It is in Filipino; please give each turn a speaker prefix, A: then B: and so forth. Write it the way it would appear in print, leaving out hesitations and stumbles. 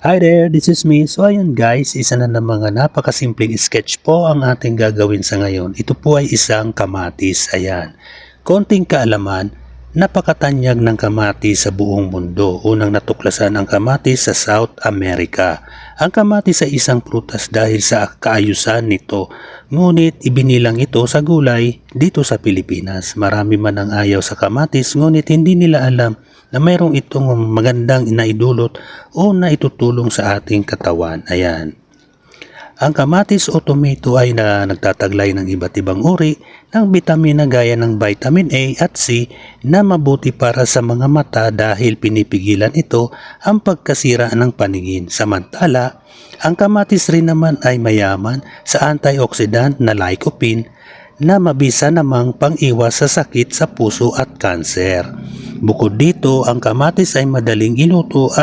A: Hi there, this is me. So ayun guys, isa na ng mga napakasimpleng sketch po ang ating gagawin sa ngayon. Ito po ay isang kamatis. Ayan. Konting kaalaman, napakatanyag ng kamatis sa buong mundo. Unang natuklasan ang kamatis sa South America. Ang kamatis ay isang prutas dahil sa kaayusan nito. Ngunit ibinilang ito sa gulay dito sa Pilipinas. Marami man ang ayaw sa kamatis, ngunit hindi nila alam na mayroong itong magandang inaidulot o naitutulong sa ating katawan. Ayan. Ang kamatis o tomato ay nagtataglay ng iba't ibang uri ng bitamina gaya ng vitamin A at C na mabuti para sa mga mata dahil pinipigilan ito ang pagkasira ng paningin. Samantala, ang kamatis rin naman ay mayaman sa antioxidant na lycopene na mabisa namang pang-iwas sa sakit sa puso at kanser. Bukod dito, ang kamatis ay madaling iluto at